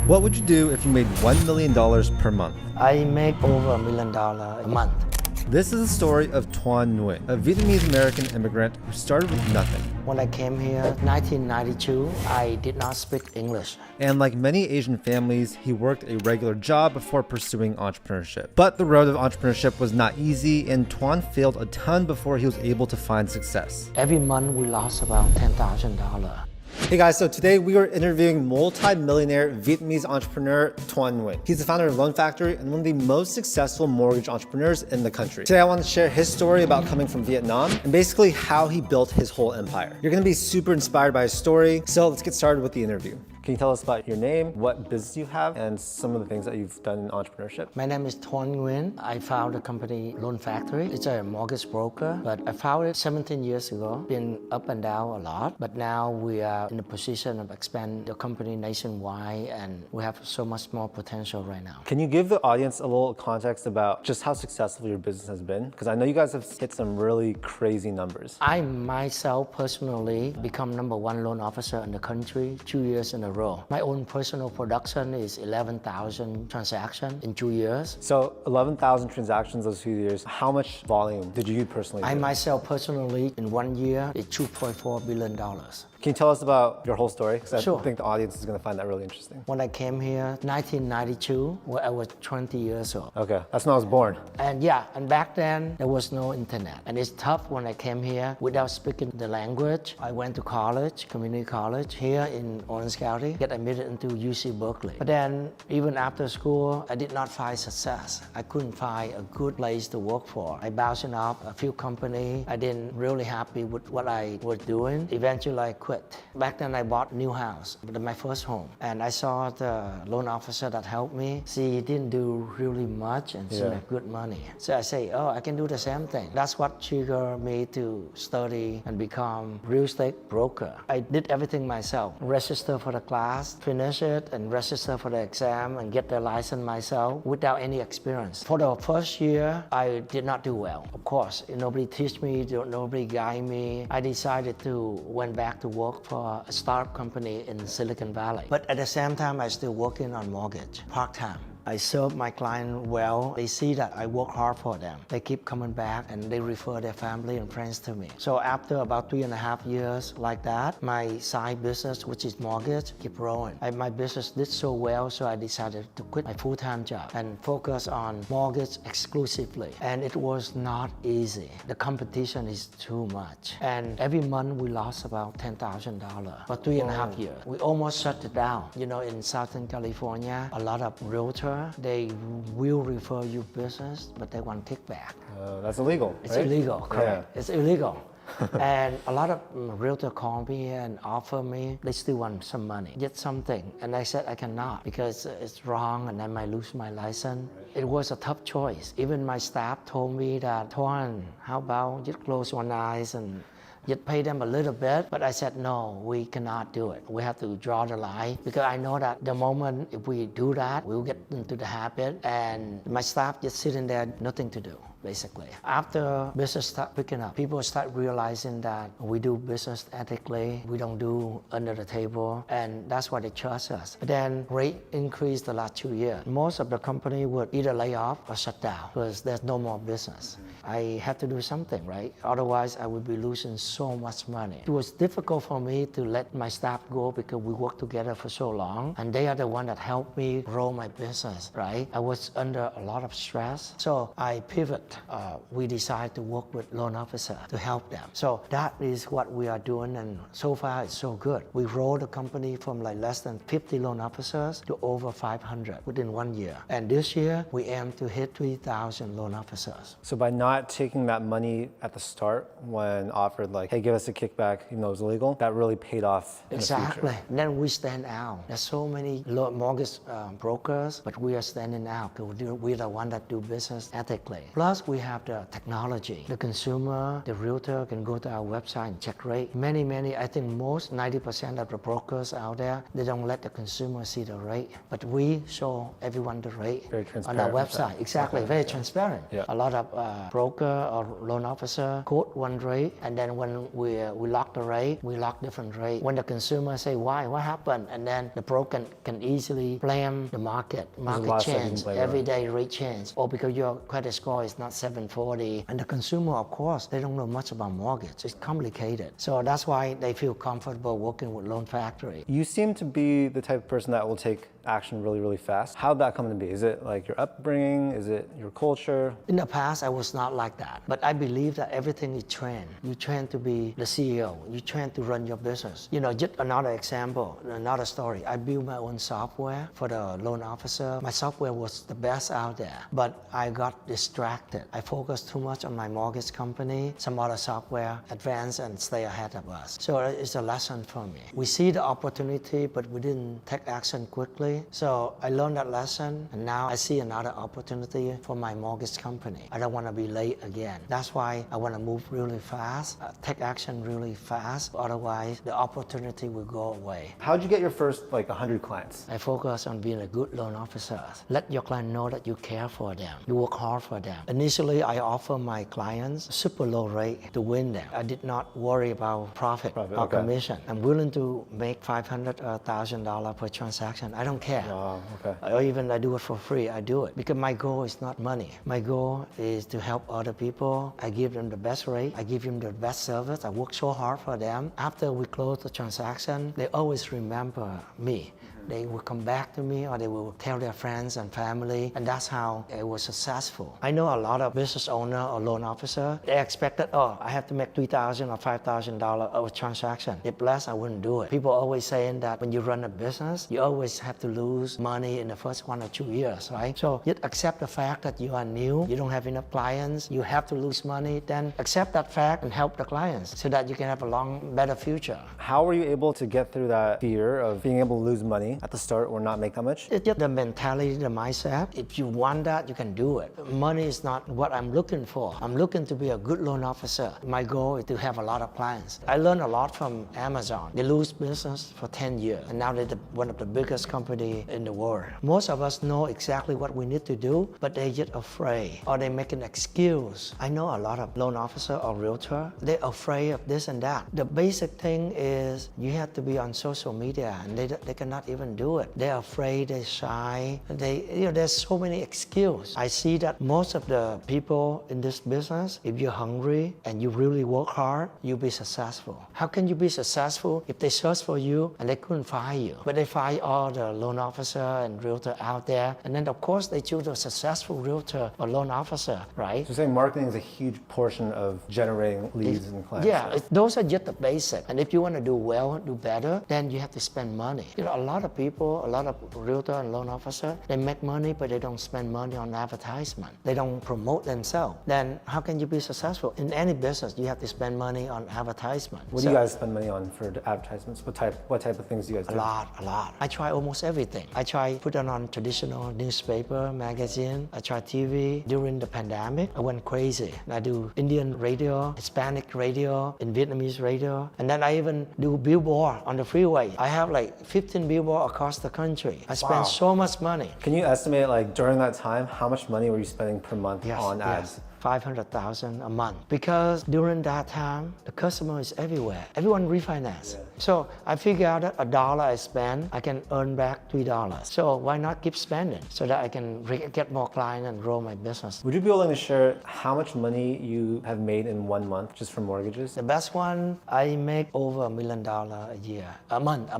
What would you do if you made $1 million per month? I make over $1 million a month. This is the story of Thuan Nguyen, a Vietnamese-American immigrant who started with nothing. When I came here in 1992, I did not speak English. And like many Asian families, he worked a regular job before pursuing entrepreneurship. But the road of entrepreneurship was not easy, and Thuan failed a ton before he was able to find success. Every month we lost about $10,000. Hey guys, so today we are interviewing multi-millionaire Vietnamese entrepreneur Thuan Nguyen. He's the founder of Loan Factory and one of the most successful mortgage entrepreneurs in the country. Today I want to share his story about coming from Vietnam and basically how he built his whole empire. You're going to be super inspired by his story, so let's get started with the interview. Can you tell us about your name, what business you have, and some of the things that you've done in entrepreneurship? My name is Thuan Nguyen. I founded a company, Loan Factory. It's a mortgage broker, but I founded it 17 years ago. Been up and down a lot, but now we are in the position of expand the company nationwide, and we have so much more potential right now. Can you give the audience a little context about just how successful your business has been? Because I know you guys have hit some really crazy numbers. I myself personally become #1 loan officer in the country 2 years in a row. My own personal production is 11,000 transactions in 2 years. So 11,000 transactions those 2 years. How much volume did you personally do? I myself personally in 1 year did $2.4 billion. Can you tell us about your whole story? Because Sure. I think the audience is going to find that really interesting. When I came here, 1992, when I was 20 years old. Okay, that's when I was born. And and back then, there was no internet. And it's tough when I came here without speaking the language. I went to college, community college, here in Orange County, get admitted into UC Berkeley. But then, even after school, I did not find success. I couldn't find a good place to work for. I bounced off a few companies. I didn't really happy with what I was doing. Eventually, I quit. Back then I bought a new house, my first home. And I saw the loan officer that helped me. She didn't do really much and she made good money. So I say, oh, I can do the same thing. That's what triggered me to study and become real estate broker. I did everything myself. Register for the class, finish it, and register for the exam and get the license myself without any experience. For the first year, I did not do well. Of course, nobody teach me, nobody guide me. I decided to went back to work for a startup company in Silicon Valley. But at the same time, I still working on mortgage, part-time. I serve my client well. They see that I work hard for them. They keep coming back and they refer their family and friends to me. So after about 3.5 years like that, my side business, which is mortgage, keep growing. My business did so well, so I decided to quit my full-time job and focus on mortgage exclusively. And it was not easy. The competition is too much. And every month we lost about $10,000 for 3.5 years. We almost shut it down. You know, in Southern California, a lot of realtors, they will refer you business, but they want kickback. That's illegal, It's right? illegal, correct. Yeah. It's illegal. And a lot of realtors call me and offer me, they still want some money, get something. And I said I cannot because it's wrong and I might lose my license. It was a tough choice. Even my staff told me that, Thuan, how about just close one eye and just pay them a little bit, but I said, no, we cannot do it. We have to draw the line because I know that the moment if we do that, we'll get into the habit and my staff just sitting there, nothing to do, basically. After business start picking up, people start realizing that we do business ethically, we don't do under the table, and that's why they trust us. But then rate increased the last 2 years. Most of the company would either lay off or shut down because there's no more business. I have to do something, right? Otherwise, I would be losing so much money. It was difficult for me to let my staff go because we worked together for so long, and they are the one that helped me grow my business, right? I was under a lot of stress, so I pivot. We decided to work with loan officer to help them. So that is what we are doing, and so far it's so good. We rolled the company from like less than 50 loan officers to over 500 within 1 year. And this year, we aim to hit 3,000 loan officers. So by not taking that money at the start when offered like, hey, give us a kickback, even though it was illegal, that really paid off in the Exactly. future. And then we stand out. There's so many mortgage brokers, but we are standing out because we're the one that do business ethically. Plus, Plus, we have the technology. The consumer, the realtor can go to our website and check rate. Many, I think most 90% of the brokers out there, they don't let the consumer see the rate. But we show everyone the rate on our website. Exactly, very transparent. Yeah. A lot of broker or loan officer quote one rate, and then when we lock the rate, we lock different rate. When the consumer say why, what happened, and then the broker can easily blame the market change, everyday rate change, or because your credit score is not 740. And the consumer, of course, they don't know much about mortgage. It's complicated. So that's why they feel comfortable working with Loan Factory. You seem to be the type of person that will take action really fast. How'd that come to be? Is it like your upbringing? Is it your culture? In the past, I was not like that. But I believe that everything is trained. You train to be the CEO. You train to run your business. You know, just another example, another story. I built my own software for the loan officer. My software was the best out there, but I got distracted. I focused too much on my mortgage company. Some other software advanced and stay ahead of us. So it's a lesson for me. We see the opportunity, but we didn't take action quickly. So I learned that lesson, and now I see another opportunity for my mortgage company. I don't want to be late again. That's why I want to move really fast, take action really fast. Otherwise, the opportunity will go away. How'd you get your first 100 clients? I focus on being a good loan officer. Let your client know that you care for them. You work hard for them. Initially, I offer my clients super low rate to win them. I did not worry about profit or commission. I'm willing to make $500 or $1,000 per transaction. I don't care. Wow, okay. Or even I do it for free. I do it because my goal is not money. My goal is to help other people. I give them the best rate. I give them the best service. I work so hard for them. After we close the transaction, they always remember me. They will come back to me, or they will tell their friends and family, and that's how it was successful. I know a lot of business owner or loan officer, they expect that, oh, I have to make $3,000 or $5,000 a transaction. If less, I wouldn't do it. People always saying that when you run a business, you always have to lose money in the first 1 or 2 years, right? So just accept the fact that you are new, you don't have enough clients, you have to lose money, then accept that fact and help the clients so that you can have a better future. How were you able to get through that fear of being able to lose money at the start or not make that much? It's just the mentality, the mindset. If you want that, you can do it. Money is not what I'm looking for. I'm looking to be a good loan officer. My goal is to have a lot of clients. I learned a lot from Amazon. They lose business for 10 years, and now they're one of the biggest companies in the world. Most of us know exactly what we need to do, but they're just afraid, or they make an excuse. I know a lot of loan officer or realtor, they're afraid of this and that. The basic thing is you have to be on social media, and they cannot even do it. They're afraid, they're shy. There's so many excuses. I see that most of the people in this business, if you're hungry and you really work hard, you'll be successful. How can you be successful if they search for you and they couldn't find you? But they find all the loan officer and realtor out there, and then of course they choose a successful realtor or loan officer, right? So you're saying marketing is a huge portion of generating leads and clients. Yeah, those are just the basic. And if you want to do well, do better, then you have to spend money. A lot of people, a lot of realtor and loan officer, they make money, but they don't spend money on advertisement. They don't promote themselves. Then how can you be successful? In any business, you have to spend money on advertisement. What do you guys spend money on for the advertisements? What type of things do you guys do? A lot. I try almost everything. I try put on traditional newspaper, magazine. I try TV. During the pandemic, I went crazy. I do Indian radio, Hispanic radio, and Vietnamese radio. And then I even do billboard on the freeway. I have like 15 billboard across the country. I spend so much money. Can you estimate, during that time, how much money were you spending per month on ads? 500,000 a month, because during that time the customer is everywhere. Everyone refinance. So I figure out that $1 I spend, I can earn back $3. So why not keep spending so that I can get more clients and grow my business? Would you be willing to share how much money you have made in 1 month just from mortgages? The best one, I make over $1 million a year, a month.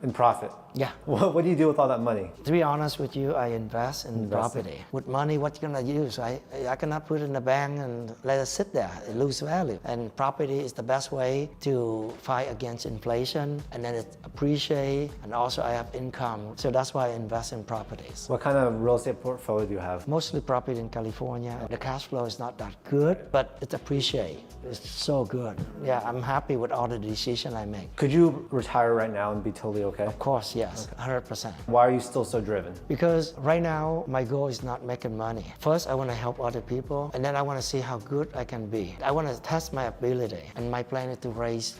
In profit? Yeah. What do you do with all that money? To be honest with you, I invest in property. With money, what you gonna use? I cannot put it in the bank and let it sit there. It loses value. And property is the best way to fight against inflation, and then it appreciates, and also I have income. So that's why I invest in properties. What kind of real estate portfolio do you have? Mostly property in California. The cash flow is not that good, but it appreciates. It's so good. Yeah, I'm happy with all the decisions I make. Could you retire right now and be totally okay? Of course, yes, 100%. Why are you still so driven? Because right now, my goal is not making money. First, I want to help other people. people, and then I want to see how good I can be. I want to test my ability, and my plan is to raise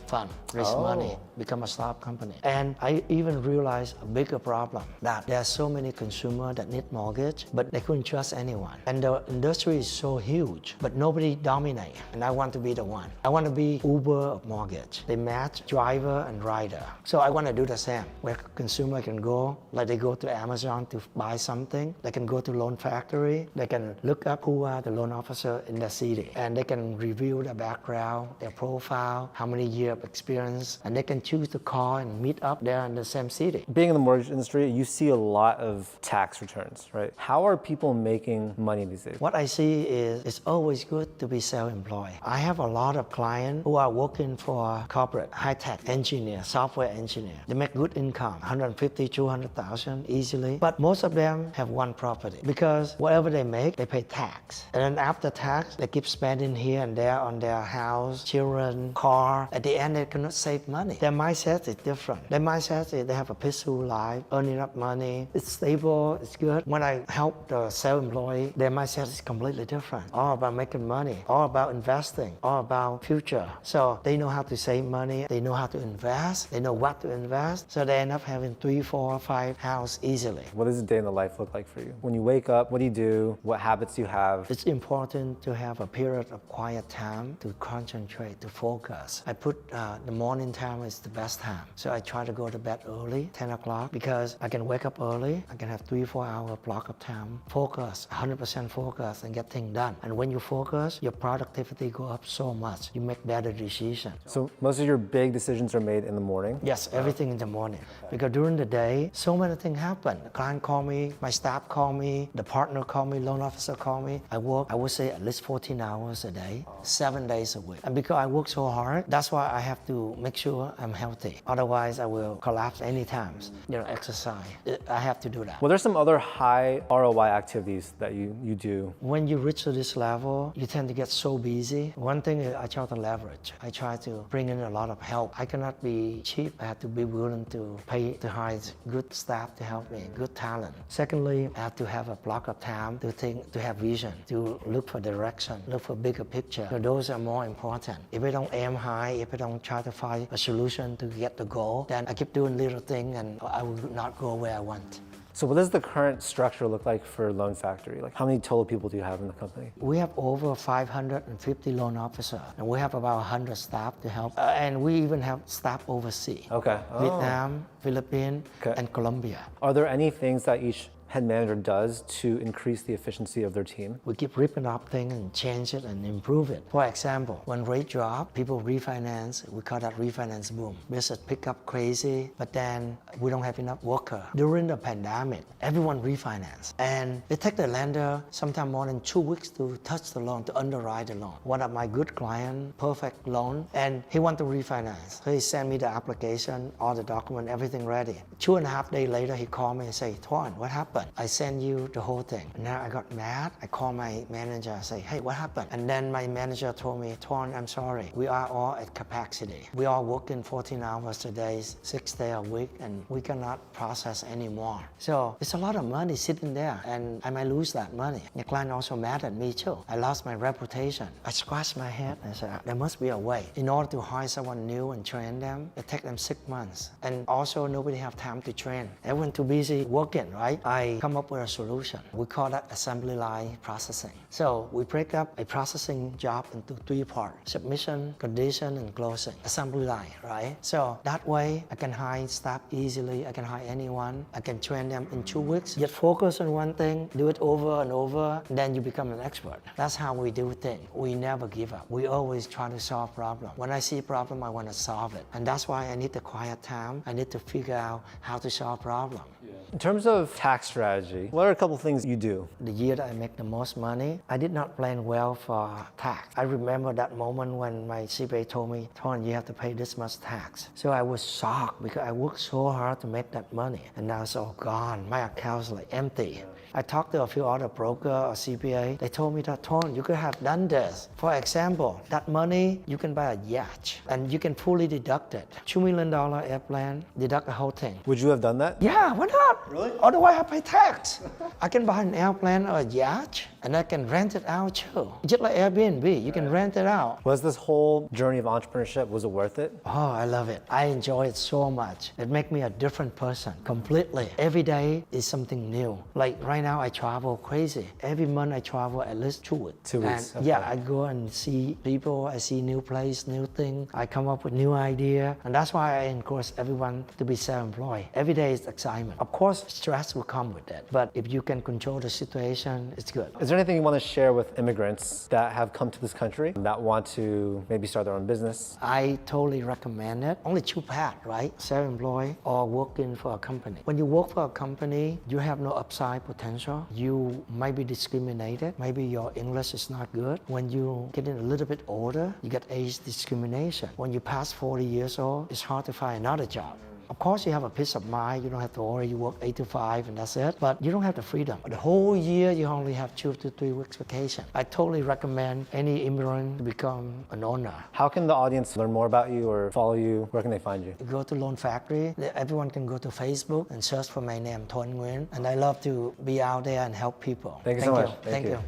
money, become a startup company. And I even realized a bigger problem, that there are so many consumers that need mortgage, but they couldn't trust anyone. And the industry is so huge, but nobody dominates, and I want to be the one. I want to be Uber of mortgage. They match driver and rider. So I want to do the same, where consumer can go, like they go to Amazon to buy something, they can go to Loan Factory, they can look up who are the loan officer in the city, and they can review their background, their profile, how many years of experience, and they can choose to call and meet up there in the same city. Being in the mortgage industry, you see a lot of tax returns, right? How are people making money these days? What I see is it's always good to be self-employed. I have a lot of clients who are working for corporate, high-tech engineer, software engineer. They make good income, 150, 200,000 easily. But most of them have one property because whatever they make, they pay tax. And then after tax, they keep spending here and there on their house, children, car. At the end, they cannot save money. Their mindset is different. Their mindset is they have a peaceful life, earning up money. It's stable, it's good. When I help the self-employed, their mindset is completely different. All about making money, all about investing, all about future. So they know how to save money, they know how to invest, they know what to invest. So they end up having 3, 4, 5 houses easily. What does a day in the life look like for you? When you wake up, what do you do? What habits do you have? It's important to have a period of quiet time to concentrate, to focus. I put the morning time is the best time. So I try to go to bed early, 10 o'clock, because I can wake up early. I can have 3, 4 hour block of time. Focus, 100% focus and get things done. And when you focus, your productivity go up so much. You make better decisions. So most of your big decisions are made in the morning? Yes, everything in the morning. Because during the day, so many things happen. The client call me, my staff call me, the partner call me, loan officer call me. I work, I would say at least 14 hours a day, 7 days a week. And because I work so hard, that's why I have to make sure I'm healthy. Otherwise, I will collapse anytime. Exercise. I have to do that. Well, there's some other high ROI activities that you do. When you reach to this level, you tend to get so busy. One thing is I try to leverage. I try to bring in a lot of help. I cannot be cheap. I have to be willing to pay to hire good staff to help me, good talent. Secondly, I have to have a block of time to think, to have vision, to look for direction, look for bigger picture. So those are more important. If I don't aim high, if I don't try to find a solution to get the goal, then I keep doing little things and I will not go where I want. So what does the current structure look like for Loan Factory? Like how many total people do you have in the company? We have over 550 loan officers, and we have about 100 staff to help. And we even have staff overseas. Okay. Vietnam, Philippines, and Colombia. Are there any things that each head manager does to increase the efficiency of their team? We keep ripping up things and change it and improve it. For example, when rate drop, people refinance. We call that refinance boom. Business pick up crazy, but then we don't have enough worker. During the pandemic, everyone refinance. And it takes the lender sometimes more than 2 weeks to touch the loan, to underwrite the loan. One of my good clients, perfect loan, and he want to refinance. So he sent me the application, all the document, everything ready. 2.5 days later, he called me and say, Thuan, what happened? I sent you the whole thing. And now I got mad. I called my manager, say, hey, what happened? And then my manager told me, Thuan, I'm sorry. We are all at capacity. We are working 14 hours a day, 6 days a week, and we cannot process anymore. So it's a lot of money sitting there, and I might lose that money. The client also mad at me too. I lost my reputation. I scratched my head and said, there must be a way. In order to hire someone new and train them, it takes them 6 months. And also nobody have time to train. Everyone too busy working, right? I come up with a solution. We call that assembly line processing. So we break up a processing job into 3 parts: submission, condition, and closing. Assembly line, right? So that way I can hire staff easily. I can hire anyone. I can train them in 2 weeks. Get focused on one thing, do it over and over, then you become an expert. That's how we do things. We never give up. We always try to solve problems. When I see a problem, I want to solve it. And that's why I need the quiet time. I need to figure out how to solve problems. In terms of tax strategy, what are a couple things you do? The year that I make the most money, I did not plan well for tax. I remember that moment when my CPA told me, Thuan, you have to pay this much tax. So I was shocked because I worked so hard to make that money. And now it's all gone. My account's like empty. I talked to a few other broker or CPA. They told me that, Thuan, you could have done this. For example, that money, you can buy a yacht and you can fully deduct it. $2 million airplane, deduct the whole thing. Would you have done that? Yeah, why not? Really? Otherwise, I pay tax. I can buy an airplane or a yacht, and I can rent it out too. Just like Airbnb, you can rent it out. Was this whole journey of entrepreneurship, was it worth it? Oh, I love it. I enjoy it so much. It makes me a different person, completely. Every day is something new. Like right now, I travel crazy. Every month, I travel at least 2 weeks. 2 weeks, And yeah, I go and see people, I see new place, new thing. I come up with new idea. And that's why I encourage everyone to be self-employed. Every day is excitement. Of course, stress will come with that. But if you can control the situation, it's good. Is there anything you want to share with immigrants that have come to this country that want to maybe start their own business? I totally recommend it. Only two paths, right? Self-employed or working for a company. When you work for a company, you have no upside potential. You might be discriminated. Maybe your English is not good. When you get a little bit older, you get age discrimination. When you pass 40 years old, it's hard to find another job. Of course, you have a peace of mind. You don't have to worry. You work 8 to 5 and that's it. But you don't have the freedom. The whole year, you only have 2 to 3 weeks vacation. I totally recommend any immigrant to become an owner. How can the audience learn more about you or follow you? Where can they find you? Go to Loan Factory. Everyone can go to Facebook and search for my name, Thuan Nguyen. And I love to be out there and help people. Thank you so much. Thank you.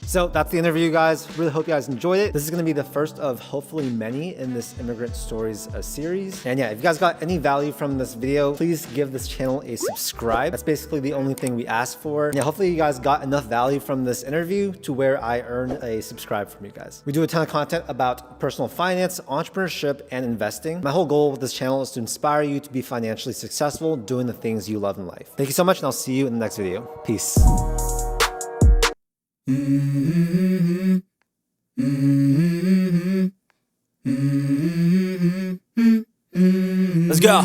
So that's the interview, guys. Really hope you guys enjoyed it. This is gonna be the first of hopefully many in this Immigrant Stories series. And yeah, if you guys got any value from this video, please give this channel a subscribe. That's basically the only thing we ask for. And yeah, hopefully you guys got enough value from this interview to where I earn a subscribe from you guys. We do a ton of content about personal finance, entrepreneurship, and investing. My whole goal with this channel is to inspire you to be financially successful doing the things you love in life. Thank you so much, and I'll see you in the next video. Peace. Let's go.